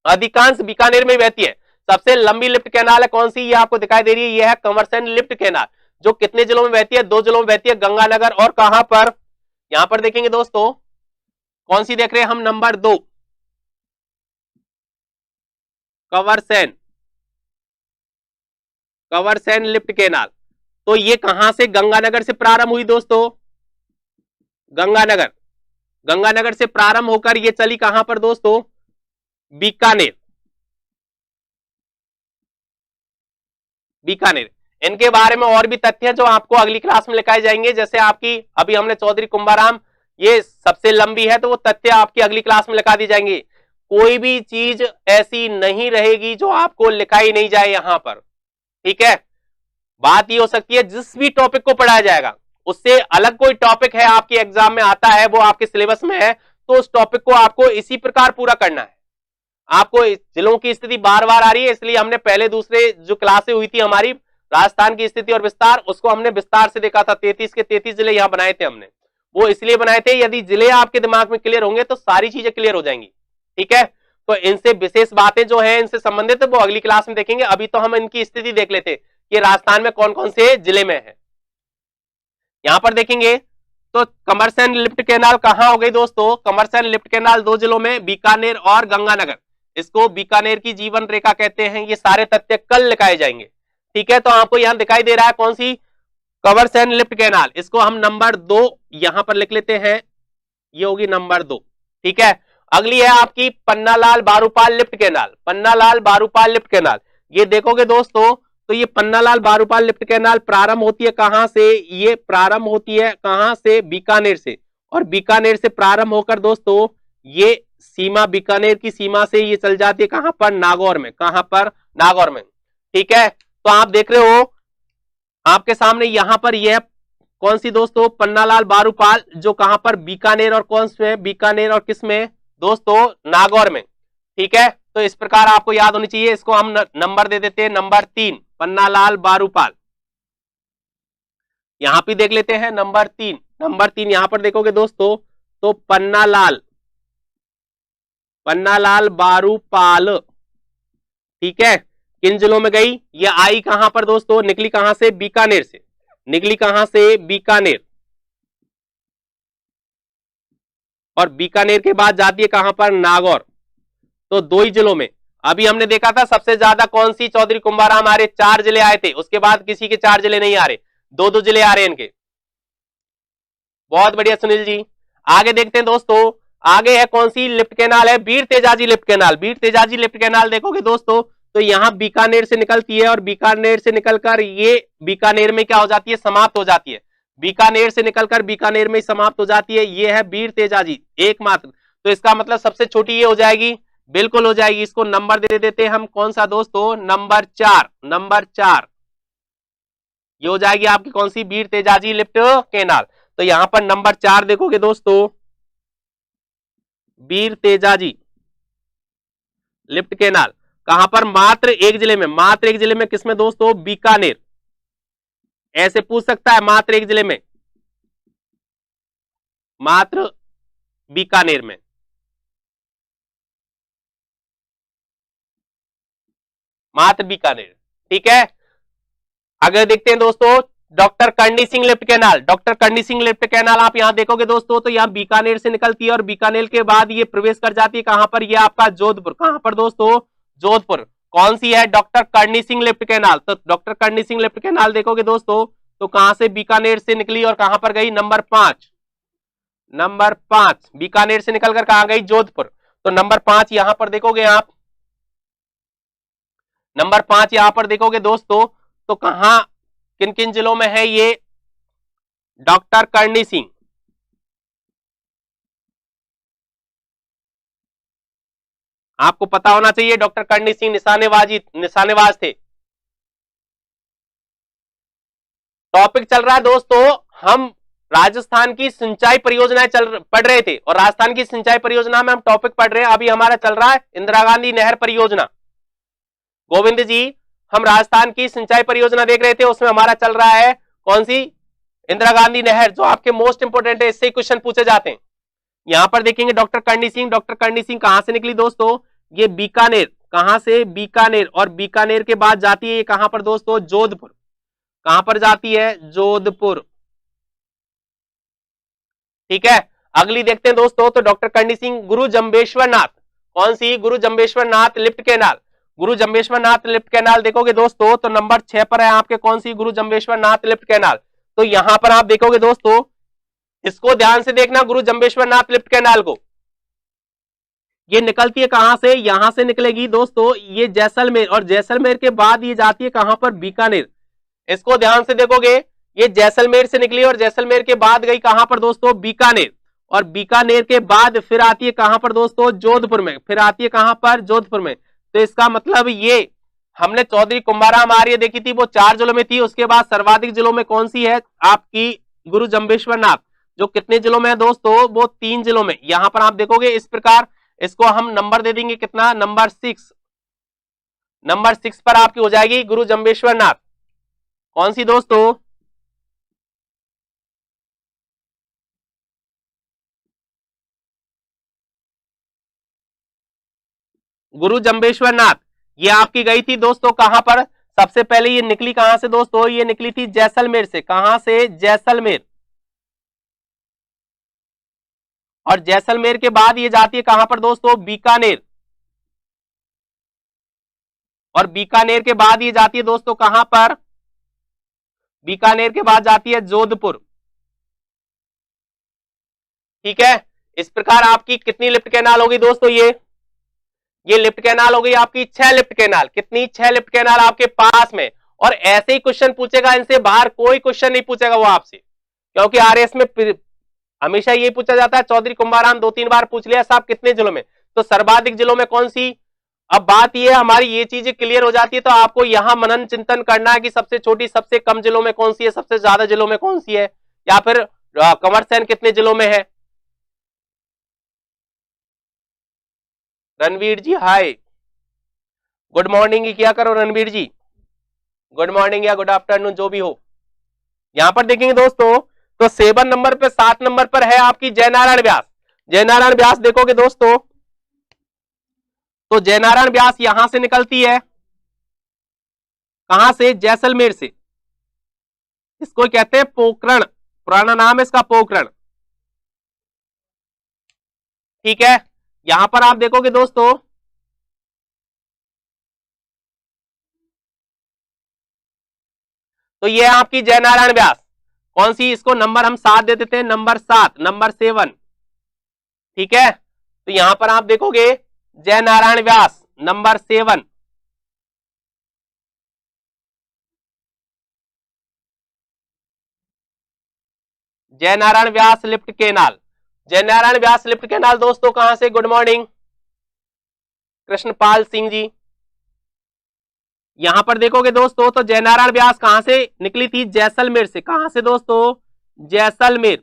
अधिकांश बीकानेर में बहती है, सबसे लंबी लिफ्ट कैनाल है कौन सी, ये आपको दिखाई दे रही है, ये है कंवरसेन लिफ्ट कैनाल, जो कितने जिलों में बहती है, 2 जिलों में बहती है, गंगानगर और कहां पर, यहां पर देखेंगे दोस्तों कौन सी देख रहे हैं हम, नंबर 2 कंवरसेन, कंवरसेन लिफ्ट कैनाल। तो ये कहां से, गंगानगर से प्रारंभ हुई दोस्तों, गंगानगर, गंगानगर से प्रारंभ होकर ये चली कहां पर दोस्तों, बीकानेर, बीकानेर। इनके बारे में और भी तथ्य जो आपको अगली क्लास में लिखाए जाएंगे, जैसे आपकी अभी हमने चौधरी कुंभाराम, ये सबसे लंबी है, तो वो तथ्य आपकी अगली क्लास में लिखा दी जाएंगे। कोई भी चीज ऐसी नहीं रहेगी जो आपको लिखाई नहीं जाए यहां पर, ठीक है। बात ये हो सकती है जिस भी टॉपिक को पढ़ाया जाएगा उससे अलग कोई टॉपिक है आपके एग्जाम में आता है, वो आपके सिलेबस में है, तो उस टॉपिक को आपको इसी प्रकार पूरा करना है। आपको जिलों की स्थिति बार बार आ रही है, इसलिए हमने पहले दूसरे जो क्लासे हुई थी हमारी राजस्थान की स्थिति और विस्तार, उसको हमने विस्तार से देखा था, 33 के 33 जिले यहां बनाए थे हमने, वो इसलिए बनाए थे यदि जिले आपके दिमाग में क्लियर होंगे तो सारी चीजें क्लियर हो जाएंगी, ठीक है। तो इनसे विशेष बातें जो है इनसे संबंधित है वो अगली क्लास में देखेंगे। अभी तो हम इनकी स्थिति देख लेते कि राजस्थान में कौन कौन से जिले में है। यहां पर देखेंगे तो कंवरसेन लिफ्ट कैनाल कहां हो गई दोस्तों, कंवरसेन लिफ्ट कैनाल 2 जिलों में, बीकानेर और गंगानगर। इसको बीकानेर की जीवन रेखा कहते हैं। ये सारे तथ्य कल लिखाए जाएंगे, ठीक है। तो आपको यहां दिखाई दे रहा है कौन सी, कंवरसेन लिफ्ट कैनाल, इसको हम नंबर 2 यहां पर लिख लेते हैं, ये होगी नंबर 2, ठीक है। अगली है आपकी Pannalal Barupal lift canal, Pannalal Barupal lift canal. ये देखोगे दोस्तों तो ये पन्नालाल बारूपाल लिफ्ट कैनाल प्रारंभ होती है कहां से, ये प्रारंभ होती है कहां से, बीकानेर से, और बीकानेर से प्रारंभ होकर दोस्तों ये सीमा, बीकानेर की सीमा से ये चल जाती है कहां पर, नागौर में, कहां पर, नागौर में, ठीक है। तो आप देख रहे हो आपके सामने यहां पर यह कौन सी दोस्तों, पन्नालाल बारूपाल, जो कहां पर, बीकानेर और कौन से, बीकानेर और किस में दोस्तों, नागौर में, ठीक है। तो इस प्रकार आपको याद होनी चाहिए। इसको हम नंबर दे देते हैं नंबर 3, पन्नालाल बारूपाल। यहां पे देख लेते हैं नंबर 3, नंबर 3 यहां पर देखोगे दोस्तों तो पन्नालाल, पन्नालाल बारूपाल, ठीक है। किन जिलों में गई, ये आई कहां पर दोस्तों, निकली कहां से, बीकानेर से, निकली कहां से, बीकानेर, और बीकानेर के बाद जाती है कहां पर, नागौर। तो 2 ही जिलों में। अभी हमने देखा था सबसे ज्यादा कौन सी, चौधरी कुंभाराम आ रहे, 4 जिले आए थे, उसके बाद किसी के 4 जिले नहीं आ रहे, 2-2 जिले आ रहे हैं इनके। बहुत बढ़िया सुनील जी। आगे देखते हैं दोस्तों, आगे है कौन सी लिफ्ट कैनाल है, वीर तेजाजी लिफ्ट कैनाल। वीर तेजाजी लिफ्ट कैनाल देखोगे दोस्तों तो यहां बीकानेर से निकलती है, और बीकानेर से निकलकर ये बीकानेर में क्या हो जाती है, समाप्त हो जाती है, बीकानेर से निकलकर बीकानेर में समाप्त हो जाती है। ये है वीर तेजाजी एकमात्र, तो इसका मतलब सबसे छोटी ये हो जाएगी, बिल्कुल हो जाएगी। इसको नंबर दे देते हैं हम, कौन सा दोस्तों, नंबर 4, नंबर 4 ये हो जाएगी आपकी कौन सी, वीर तेजाजी लिफ्ट कैनाल। तो यहां पर नंबर 4 देखोगे दोस्तों, वीर तेजाजी लिफ्ट कैनाल कहां पर, मात्र एक जिले में, मात्र एक जिले में, किसमें दोस्तों, बीकानेर। ऐसे पूछ सकता है, मात्र एक जिले में, मात्र बीकानेर में, मात्र बीकानेर, ठीक है। अगर देखते हैं दोस्तों डॉक्टर करनी सिंह लिफ्ट कैनाल, डॉक्टर करनी सिंह लिफ्ट कैनाल आप यहां देखोगे दोस्तों तो यहां बीकानेर से निकलती है, और बीकानेर के बाद ये प्रवेश कर जाती है कहां पर, ये आपका जोधपुर, कहां पर दोस्तों, जोधपुर। कौन सी है, डॉक्टर करनी सिंह लिफ्ट कैनाल। तो डॉक्टर करनी सिंह लिफ्ट कैनाल देखोगे दोस्तों तो कहां से, बीकानेर से निकली और कहां पर गई, नंबर 5, नंबर 5 बीकानेर से निकलकर कहां गई, जोधपुर। तो नंबर 5 यहां पर देखोगे आप, नंबर 5 यहां पर देखोगे दोस्तों तो कहां, किन किन जिलों में है ये, डॉक्टर करनी सिंह, आपको पता होना चाहिए डॉक्टर करनी सिंह निशानेबाज थे। टॉपिक चल रहा है दोस्तों, हम राजस्थान की सिंचाई परियोजनाएं पढ़ रहे थे, और राजस्थान की सिंचाई परियोजना में हम टॉपिक पढ़ रहे हैं। अभी हमारा चल रहा है इंदिरा गांधी नहर परियोजना। गोविंद जी, हम राजस्थान की सिंचाई परियोजना देख रहे थे, उसमें हमारा चल रहा है कौन सी, इंदिरा गांधी नहर, जो आपके मोस्ट इंपोर्टेंट है, इससे क्वेश्चन पूछे जाते हैं। यहां पर देखेंगे डॉक्टर करनी सिंह, डॉक्टर करनी सिंह कहां से निकली दोस्तों, ये बीकानेर, कहां से, बीकानेर, और बीकानेर के बाद जाती है ये कहां पर दोस्तों, जोधपुर। कहां पर जाती है, जोधपुर। ठीक है, अगली देखते हैं दोस्तों। तो डॉक्टर करणी सिंह, गुरु जम्बेश्वर नाथ, कौन सी, गुरु जम्बेश्वर नाथ लिफ्ट कैनाल। गुरु जम्बेश्वर नाथ लिफ्ट कैनाल देखोगे दोस्तों तो नंबर 6 पर है आपके, कौन सी, गुरु जम्बेश्वर नाथ लिफ्ट कैनाल। तो यहां पर आप देखोगे दोस्तों, इसको ध्यान से देखना, गुरु जम्बेश्वर नाथ लिफ्ट कैनाल को, ये निकलती है कहां से, यहां से निकलेगी दोस्तों ये जैसलमेर, और जैसलमेर के बाद ये जाती है कहां पर, बीकानेर। इसको ध्यान से देखोगे, ये जैसलमेर से निकली और जैसलमेर के बाद गई कहां पर दोस्तों, बीकानेर, और बीकानेर के बाद फिर आती है कहां पर दोस्तों, जोधपुर में, फिर आती है कहां पर, जोधपुर में। तो इसका मतलब ये हमने चौधरी कुंभाराम आर्य देखी थी, वो 4 जिलों में थी। उसके बाद सर्वाधिक जिलों में कौन सी है आपकी, गुरु जम्बेश्वर नाथ, जो कितने जिलों में है दोस्तों, वो 3 जिलों में। यहां पर आप देखोगे इस प्रकार, इसको हम नंबर दे देंगे कितना, नंबर 6। नंबर 6 पर आपकी हो जाएगी गुरु जम्बेश्वर नाथ, कौन सी दोस्तों, गुरु जम्बेश्वर नाथ। ये आपकी गई थी दोस्तों कहां पर, सबसे पहले ये निकली कहां से दोस्तों, ये निकली थी जैसलमेर से। कहां से, जैसलमेर, और जैसलमेर के बाद ये जाती है कहां पर दोस्तों, बीकानेर, और बीकानेर के बाद ये जाती है दोस्तों कहां पर, बीकानेर के बाद जाती है जोधपुर। ठीक है, इस प्रकार आपकी कितनी लिफ्ट कैनाल होगी दोस्तों, ये लिफ्ट कैनाल हो गई आपकी 6 लिफ्ट कैनाल। कितनी, 6 लिफ्ट कैनाल आपके पास में। और ऐसे ही क्वेश्चन पूछेगा, इनसे बाहर कोई क्वेश्चन नहीं पूछेगा वो आपसे, क्योंकि आरएस में हमेशा ये पूछा जाता है। चौधरी कुंभाराम 2-3 बार पूछ लिया साहब कितने जिलों में, तो सर्वाधिक जिलों में कौन सी। अब बात ये हमारी ये चीजें क्लियर हो जाती है, तो आपको यहां मनन चिंतन करना है कि सबसे छोटी सबसे कम जिलों में कौन सी है, सबसे ज्यादा जिलों में कौन सी है, या फिर कंवर सेन कितने जिलों में है। रणवीर जी हाय, गुड मॉर्निंग किया करो रणवीर जी, गुड मॉर्निंग या गुड आफ्टरनून जो भी हो। यहां पर देखेंगे दोस्तों, तो 7 नंबर पे, 7 नंबर पर है आपकी जयनारायण व्यास। जयनारायण व्यास देखोगे दोस्तों, तो जयनारायण व्यास यहां से निकलती है कहां से, जैसलमेर से। इसको कहते हैं पोखरण, पुराना नाम है इसका पोखरण। ठीक है, यहां पर आप देखोगे दोस्तों, तो ये आपकी जयनारायण व्यास, कौन सी, इसको नंबर हम 7 दे देते हैं, नंबर 7, नंबर 7। ठीक है, तो यहां पर आप देखोगे जयनारायण व्यास नंबर 7। जयनारायण व्यास लिफ्ट केनाल, जयनारायण व्यास लिफ्ट केनाल दोस्तों कहां से, गुड मॉर्निंग कृष्णपाल सिंह जी। यहां पर देखोगे दोस्तों, तो जयनारायण व्यास कहां से निकली थी, जैसलमेर से। कहां से दोस्तों, जैसलमेर।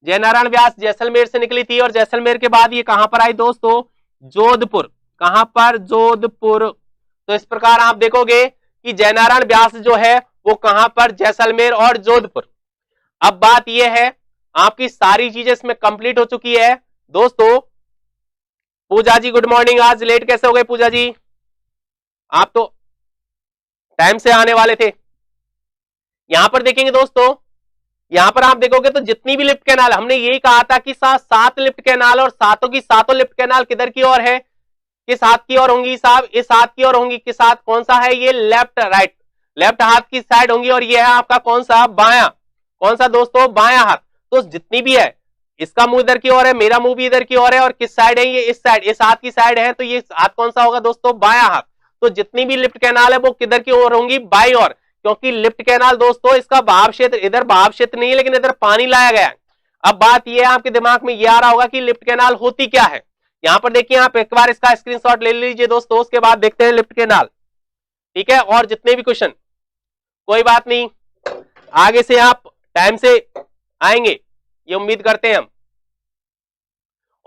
जयनारायण व्यास जैसलमेर से निकली थी, और जैसलमेर के बाद ये कहां पर आई दोस्तों, जोधपुर। कहां पर, जोधपुर। तो इस प्रकार आप देखोगे कि जयनारायण व्यास जो है वो कहां पर, जैसलमेर और जोधपुर। अब बात यह है, आपकी सारी चीजें इसमें कंप्लीट हो चुकी है दोस्तों। पूजा जी गुड मॉर्निंग, आज लेट कैसे हो गए पूजा जी, आप तो टाइम से आने वाले थे। यहां पर देखेंगे दोस्तों, यहां पर आप देखोगे तो जितनी भी लिफ्ट कैनाल, हमने यही कहा था कि 7 लिफ्ट कैनाल, और सातों की सातों लिफ्ट कैनाल किधर की ओर है, किस हाथ की ओर होंगी साहब, इस हाथ की ओर होंगी। किस हाथ, कौन सा है ये, लेफ्ट राइट, लेफ्ट हाथ की साइड होंगी, और ये है आपका कौन सा, बायां, कौन सा दोस्तों, बायां हाथ। तो जितनी भी है, इसका मुंह इधर की ओर है, मेरा मुंह भी इधर की ओर है, और किस साइड है ये, इस साइड, इस हाथ की साइड है, तो ये हाथ कौन सा होगा दोस्तों, बायां हाथ। तो जितनी भी लिफ्ट कैनाल है वो किधर की ओर होंगी, बाई ओर, क्योंकि लिफ्ट कैनाल दोस्तों इसका भाव क्षेत्र, इधर भाव क्षेत्र नहीं है लेकिन इधर पानी लाया गया है। अब बात यह है, आपके दिमाग में यह आ रहा होगा कि लिफ्ट कैनाल होती क्या है। यहां पर देखिए, आप एक बार इसका स्क्रीनशॉट ले लीजिए दोस्तों, उसके बाद देखते हैं लिफ्ट कैनाल। ठीक है, और जितने भी क्वेश्चन, कोई बात नहीं, आगे से आप टाइम से आएंगे ये उम्मीद करते हैं हम।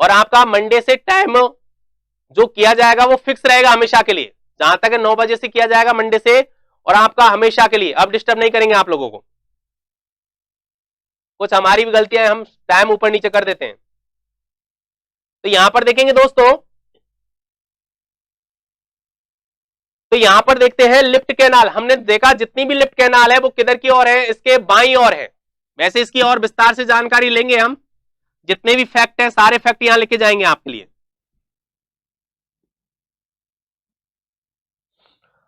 और आपका मंडे से टाइम जो किया जाएगा वो फिक्स रहेगा हमेशा के लिए, जहां तक 9 बजे से किया जाएगा मंडे से, और आपका हमेशा के लिए। अब डिस्टर्ब नहीं करेंगे आप लोगों को, कुछ हमारी भी गलतियां, हम टाइम ऊपर नीचे कर देते हैं। तो यहां पर देखेंगे दोस्तों, तो यहां पर देखते हैं लिफ्ट कैनाल। हमने देखा जितनी भी लिफ्ट कैनाल है वो किधर की ओर है, इसके बाईं ओर है। वैसे इसकी और विस्तार से जानकारी लेंगे हम, जितने भी फैक्ट हैं सारे फैक्ट यहां लेके जाएंगे आपके लिए।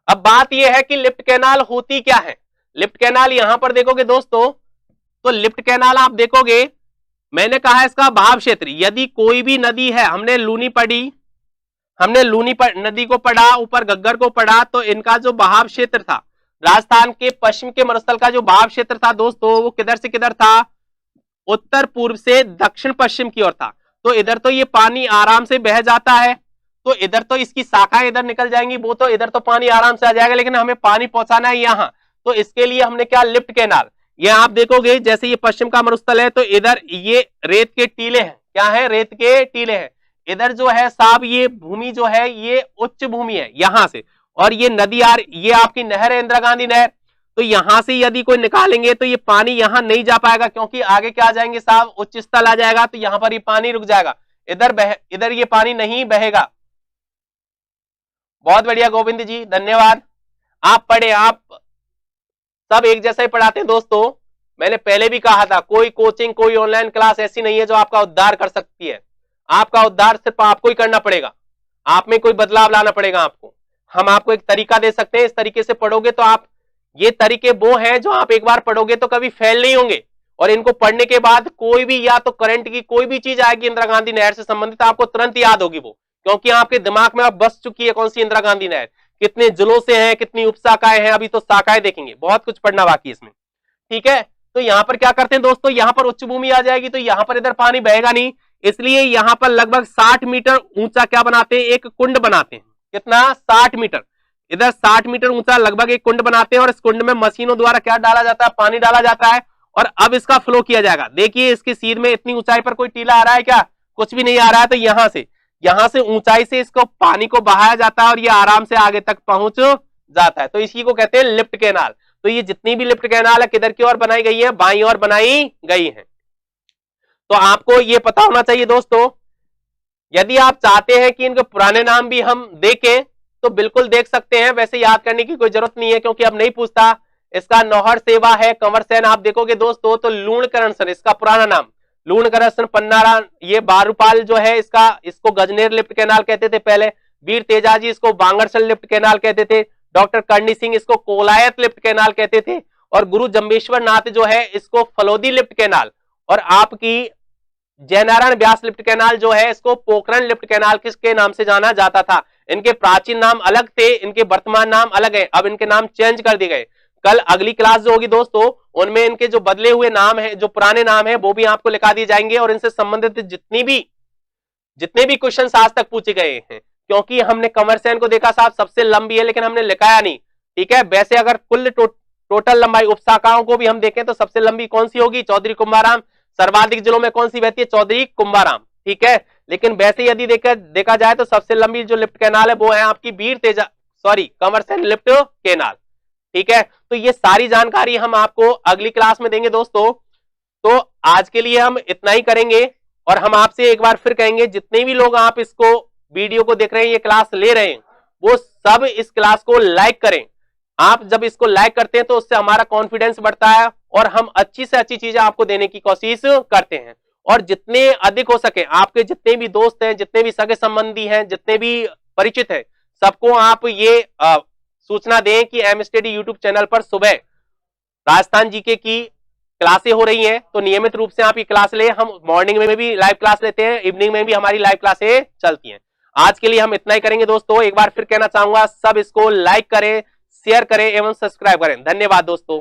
अब बात यह है कि लिफ्ट कैनाल होती क्या है। लिफ्ट कैनाल यहां पर देखोगे दोस्तों, तो लिफ्ट कैनाल आप देखोगे, मैंने कहा इसका बहाव क्षेत्र, यदि कोई भी नदी है, हमने लूनी नदी को पढ़ा, ऊपर गग्गर को पढ़ा, तो इनका जो बहाव क्षेत्र था, राजस्थान के पश्चिम के मरुस्थल का जो बहाव क्षेत्र था दोस्तों, वो किधर से किधर था, उत्तर पूर्व से दक्षिण पश्चिम की ओर था। तो इधर तो ये पानी आराम से बह जाता है, तो इधर तो इसकी शाखाएं इधर निकल जाएंगी, वो तो इधर तो पानी आराम से आ जाएगा, लेकिन हमें पानी पहुंचाना है यहां, तो इसके लिए हमने क्या, लिफ्ट कैनाल। ये आप देखोगे जैसे ये पश्चिम का मरुस्थल है, तो इधर ये रेत के टीले हैं, क्या है, रेत के टीले हैं। इधर जो है साहब ये भूमि जो है ये उच्च भूमि है यहां से, और ये नदी ये आपकी नहर है, इंदिरा गांधी नहर। तो यहां से यदि कोई निकालेंगे तो ये पानी यहां नहीं जा पाएगा, क्योंकि आगे क्या आ जाएंगे साहब, उच्च स्थल आ जाएगा, तो यहां पर ये पानी रुक जाएगा, इधर ये पानी नहीं बहेगा। बहुत बढ़िया गोविंद जी, धन्यवाद। आप पढ़े, आप सब एक जैसा ही पढ़ाते हैं दोस्तों। मैंने पहले भी कहा था, कोई कोचिंग कोई ऑनलाइन क्लास ऐसी नहीं है जो आपका उद्धार कर सकती है। आपका उद्धार सिर्फ आपको ही करना पड़ेगा, आप में कोई बदलाव लाना पड़ेगा आपको। हम आपको एक तरीका दे सकते हैं, इस तरीके से पढ़ोगे तो आप, ये तरीके वो हैं जो आप एक बार पढ़ोगे तो कभी फेल नहीं होंगे, और इनको पढ़ने के बाद कोई भी, या तो करंट की कोई भी चीज आएगी इंदिरा गांधी नहर से संबंधित, आपको तुरंत याद होगी वो, क्योंकि आपके दिमाग में अब बस चुकी है कौन सी, इंदिरा गांधी नहर। कितने जिलों से हैं, कितनी उपशाखाएं हैं, अभी तो शाखाएं देखेंगे, बहुत कुछ पढ़ना बाकी इसमें, ठीक है। तो यहां पर क्या करते हैं दोस्तों, यहां पर उच्च भूमि आ जाएगी, तो यहां पर इधर पानी बहेगा नहीं, इसलिए यहां पर लगभग 60 मीटर ऊंचा क्या बनाते हैं, एक कुंड बनाते हैं। कितना, 60 मीटर, इधर 60 मीटर ऊंचा लगभग एक कुंड बनाते हैं, और इस कुंड में मशीनों द्वारा क्या डाला जाता है, पानी डाला जाता है, और अब इसका फ्लो किया जाएगा। देखिए इसकी सीध में इतनी ऊंचाई पर कोई टीला आ रहा है क्या, कुछ भी नहीं आ रहा है। तो यहां से ऊंचाई से इसको पानी को बहाया जाता है, और ये आराम से आगे तक पहुंच जाता है। तो इसी को कहते हैं लिफ्ट कैनाल। तो ये जितनी भी लिफ्ट कैनाल है किधर की ओर बनाई गई है, बाईं ओर बनाई गई है। तो आपको ये पता होना चाहिए दोस्तों। यदि आप चाहते हैं कि इनके पुराने नाम भी हम देखें तो बिल्कुल देख सकते हैं, वैसे याद करने की कोई जरूरत नहीं है क्योंकि अब नहीं पूछता। इसका नौहर सेवा है, कंवर सेन आप देखोगे दोस्तों तो लूणकरण सन इसका पुराना नाम, लूणकरण सन पन्नारा। ये बारूपाल जो है इसको गजनेर लिफ्ट कैनाल कहते थे पहले, वीर तेजाजी इसको बांगरसल लिफ्ट कैनाल कहते थे, डॉक्टर करणी सिंह इसको कोलायत लिफ्ट कैनाल कहते थे, और गुरु जम्बेश्वर नाथ जो है इसको फलोदी लिफ्ट कैनाल, और आपकी जयनारायण व्यास लिफ्ट कैनाल जो है इसको पोखरण लिफ्ट कैनाल किसके नाम से जाना जाता था। इनके प्राचीन नाम अलग थे, इनके वर्तमान नाम अलग है, अब इनके नाम चेंज कर दिए गए। कल अगली क्लास जो होगी दोस्तों उनमें इनके जो बदले हुए नाम है, जो पुराने नाम है वो भी आपको लिखा दिए जाएंगे, और इनसे संबंधित जितने भी क्वेश्चन आज तक पूछे गए हैं, क्योंकि हमने कंवर सेन को देखा साहब सबसे लंबी है लेकिन हमने लिखाया नहीं, ठीक है। वैसे अगर कुल टोटल लंबाई उपशाखाओं को भी हम देखें तो सबसे लंबी कौन सी होगी, चौधरी कुंभाराम। सर्वाधिक जिलों में कौन सी बहती है, चौधरी कुंभाराम, ठीक है। लेकिन वैसे यदि देखा जाए तो सबसे लंबी जो लिफ्ट कैनाल है वो है आपकी कंवर सेन लिफ्ट कैनाल, ठीक है। तो ये सारी जानकारी हम आपको अगली क्लास में देंगे दोस्तों। तो आज के लिए हम इतना ही करेंगे, और हम आपसे एक बार फिर कहेंगे जितने भी लोग आप इसको वीडियो को देख रहे हैं, ये क्लास ले रहे हैं, वो सब इस क्लास को लाइक करें। आप जब इसको लाइक करते हैं तो उससे हमारा कॉन्फिडेंस बढ़ता है, और हम अच्छी से अच्छी चीजें आपको देने की कोशिश करते हैं। और जितने अधिक हो सके आपके जितने भी दोस्त हैं, जितने भी सगे संबंधी हैं, जितने भी परिचित हैं, सबको आप ये सूचना दें कि एम स्टडी यूट्यूब चैनल पर सुबह राजस्थान जीके की क्लासें हो रही हैं, तो नियमित रूप से आप ये क्लास ले। हम मॉर्निंग में भी लाइव क्लास लेते हैं, इवनिंग में भी हमारी लाइव क्लासें चलती हैं। आज के लिए हम इतना ही करेंगे दोस्तों। एक बार फिर कहना चाहूंगा सब इसको लाइक करें, शेयर करें एवं सब्सक्राइब करें। धन्यवाद दोस्तों।